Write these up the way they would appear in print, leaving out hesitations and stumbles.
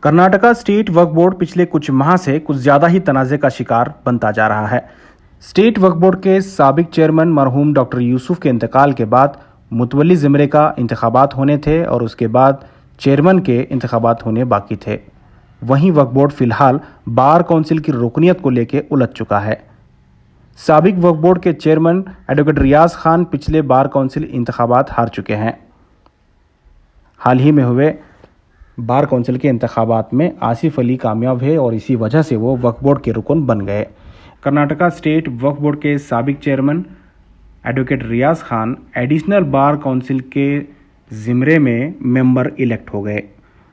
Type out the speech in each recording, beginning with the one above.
Karnataka state वक्फ board पिछले कुछ माह से कुछ ज़्यादा ही तनाज़े का शिकार बनता जा रहा है। स्टेट वक्फ बोर्ड के साबिक चेयरमैन मरहूम डॉक्टर यूसुफ के इंतकाल के बाद मुतवल्ली ज़िमरे का इंतखाबात होने थे और उसके बाद चेयरमैन के इंतखाबात होने बाकी थे। वहीं वक्फ बोर्ड फिलहाल बार काउंसिल की रुकनीत को लेकर उलझ चुका है। साबिक वक्फ बोर्ड के चेयरमैन एडवोकेट रियाज खान पिछले बार काउंसिल इंतखाबात हार चुके हैं। हाल ही में हुए बार काउंसिल के इंतखाबात में आसिफ अली कामयाब है और इसी वजह से वो वक्फ बोर्ड के रुकन बन गए। कर्नाटका स्टेट वक्फ बोर्ड के साबिक चेयरमैन एडवोकेट रियाज खान एडिशनल बार काउंसिल के ज़िमरे में मेंबर इलेक्ट हो गए।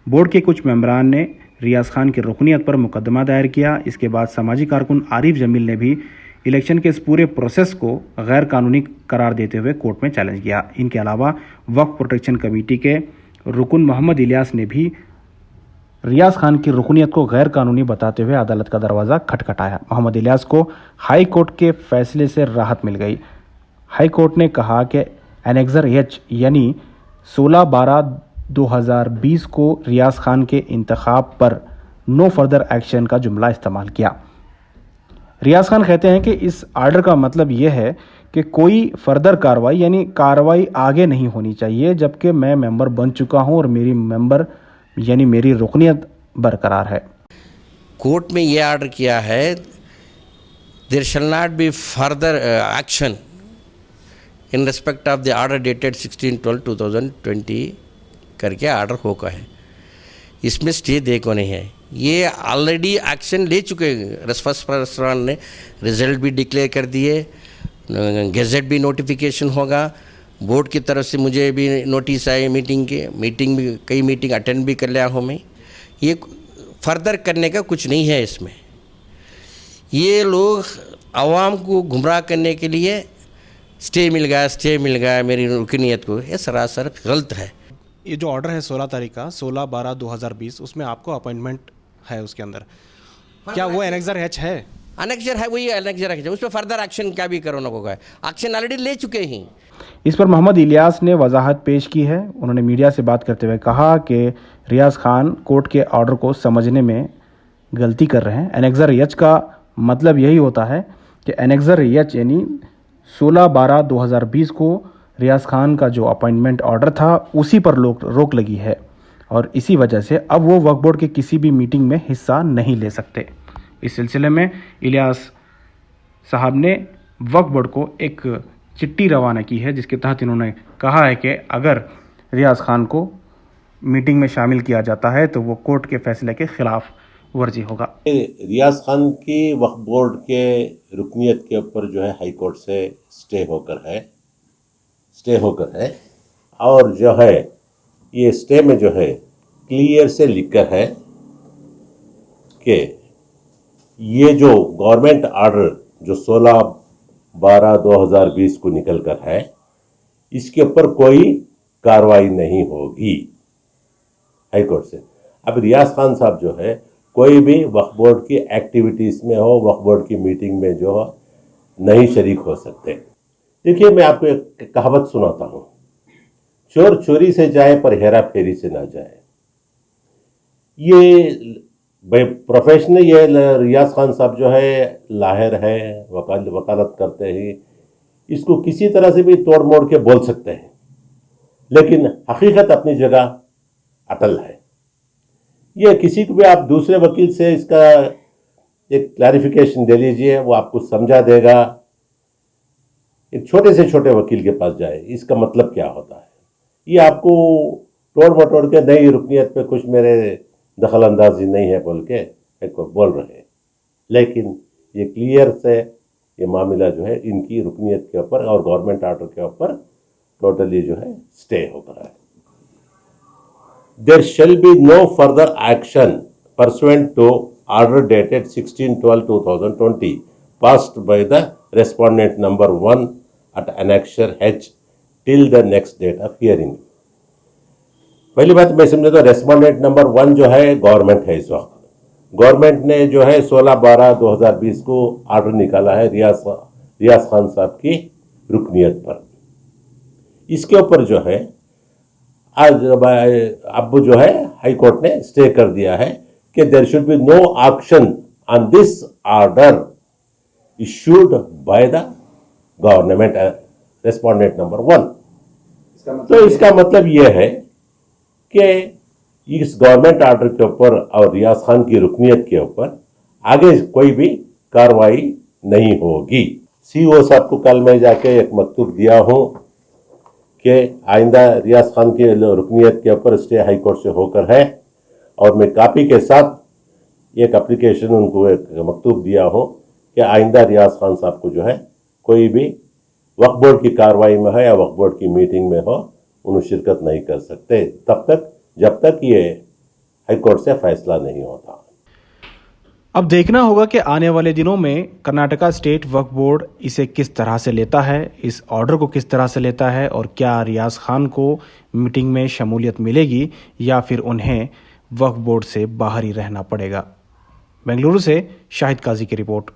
बोर्ड के कुछ मेंबरान ने रियाज खान की रुकनीत पर मुकदमा दायर किया। इसके बाद समाजी कारकुन आरिफ जमील ने भी इलेक्शन के इस पूरे प्रोसेस को गैर कानूनी करार देते हुए कोर्ट में चैलेंज किया। इनके अलावा वक्फ प्रोटेक्शन कमेटी के रुकन मोहम्मद इलियास ने भी रियाज खान की रुकनीत को गैर कानूनी बताते हुए अदालत का दरवाज़ा खटखटाया। मोहम्मद इलियास को हाई कोर्ट के फैसले से राहत मिल गई। हाई कोर्ट ने कहा कि एनेक्जर एच यानी 16/12/2020 को रियाज खान के इंतखाब पर नो फर्दर एक्शन का जुमला इस्तेमाल किया। रियाज खान कहते हैं कि इस आर्डर का मतलब यह है कि कोई फर्दर कार्रवाई यानी कार्रवाई आगे नहीं होनी चाहिए, जबकि मैं मेंबर बन चुका हूं और मेरी रुकनीत बरकरार है। कोर्ट में ये आर्डर किया है, there shall not be further action in respect of the order dated 16/12/2020 करके आर्डर होगा है। इसमें स्टे दे को नहीं है। ये ऑलरेडी एक्शन ले चुके रसफान ने, रिजल्ट भी डिक्लेयर कर दिए, गैजेट भी नोटिफिकेशन होगा, बोर्ड की तरफ से मुझे भी नोटिस आए मीटिंग भी कई मीटिंग अटेंड भी कर लिया हूँ मैं। ये फर्दर करने का कुछ नहीं है इसमें। ये लोग आवाम को गुमराह करने के लिए स्टे मिल गया मेरी रुकनीत को, ये सरासर गलत है। ये जो ऑर्डर है 16 तारीख का 16/12/2020 उसमें आपको अपॉइंटमेंट है उसके अंदर, क्या वो एनेक्जर एच है? एनेक्जर है, वही एनेक्जर है। उस पर फर्दर एक्शन क्या भी करो ना होगा, एक्शन ऑलरेडी ले चुके हैं। इस पर मोहम्मद इलियास ने वजाहत पेश की है। उन्होंने मीडिया से बात करते हुए कहा कि रियाज खान कोर्ट के ऑर्डर को समझने में गलती कर रहे हैं। एनेक्जर एच का मतलब यही होता है कि एनेक्जर एच यानी 16/12/2020 को रियाज खान का जो अपॉइंटमेंट ऑर्डर था उसी पर रोक लगी है और इसी वजह से अब वो वक्फ बोर्ड के किसी भी मीटिंग में हिस्सा नहीं ले सकते। इस सिलसिले में इलियास साहब ने वक्फ बोर्ड को एक चिट्ठी रवाना की है, जिसके तहत इन्होंने कहा है कि अगर रियाज खान को मीटिंग में शामिल किया जाता है तो वो कोर्ट के फैसले के खिलाफ वर्जी होगा। रियाज खान की वक्फ बोर्ड के रुकनीत के ऊपर जो है हाई कोर्ट से स्टे होकर है और जो है ये स्टे में जो है क्लियर से लिखकर है कि ये जो गवर्नमेंट ऑर्डर जो 16/12/2020 को निकल कर है, इसके ऊपर कोई कार्रवाई नहीं होगी हाई कोर्ट से। अब रियाज खान साहब जो है कोई भी वक्फ बोर्ड की एक्टिविटीज़ में हो, वक्फ बोर्ड की मीटिंग में जो नहीं शरीक हो सकते। देखिए, मैं आपको एक कहावत सुनाता हूँ, चोर चोरी से जाए पर हेरा फेरी से ना जाए। ये प्रोफेशनल ये रियाज खान साहब जो है लाहिर है, वकालत करते हैं, इसको किसी तरह से भी तोड़ मोड़ के बोल सकते हैं, लेकिन हकीकत अपनी जगह अटल है। ये किसी को भी आप दूसरे वकील से इसका एक क्लैरिफिकेशन दे लीजिए, वो आपको समझा देगा। एक छोटे से छोटे वकील के पास जाए, इसका मतलब क्या होता है। ये आपको तोड़ मटोड़ के नई रुकनीत पे कुछ मेरे दखल अंदाजी नहीं है बोल के बोल रहे हैं, लेकिन ये क्लियर से ये मामला जो है इनकी रुकनीत के ऊपर और गवर्नमेंट ऑर्डर के ऊपर टोटली जो है स्टे होकर है। There shall be no further action pursuant to order dated 16/12/2020 passed by the respondent number 1 at annexure H till the next date of hearing। पहली बात मैं समझता हूँ, रेस्पोंडेंट नंबर 1 जो है गवर्नमेंट है। इस वक्त गवर्नमेंट ने जो है 16/12/2020 को ऑर्डर निकाला है रियाज खान साहब की रुकनीत पर। इसके ऊपर जो है आज अब जो है हाई कोर्ट ने स्टे कर दिया है कि there should be no action on this order issued by the government respondent number 1। तो इसका मतलब यह है कि इस गवर्नमेंट ऑर्डर के ऊपर और रियाज खान की रुकनीत के ऊपर आगे कोई भी कार्रवाई नहीं होगी। सीईओ साहब को कल मैं जाके एक मकतूब दिया हूं कि आइंदा रियाज खान की रुकनीत के ऊपर स्टे हाई कोर्ट से होकर है, और मैं कॉपी के साथ एक एप्लीकेशन उनको एक मकतूब दिया हूं कि आइंदा रियाज खान साहब को जो है कोई भी वक्फ बोर्ड की कार्रवाई में है या वक्फ बोर्ड की मीटिंग में हो उन्हें शिरकत नहीं कर सकते तब तक जब तक ये हाई कोर्ट से फैसला नहीं होता। अब देखना होगा कि आने वाले दिनों में कर्नाटका स्टेट वक्फ बोर्ड इसे किस तरह से लेता है, इस ऑर्डर को किस तरह से लेता है, और क्या रियाज खान को मीटिंग में शमूलियत मिलेगी या फिर उन्हें वक्फ बोर्ड से बाहर ही रहना पड़ेगा। बेंगलुरु से शाहिद काजी की रिपोर्ट।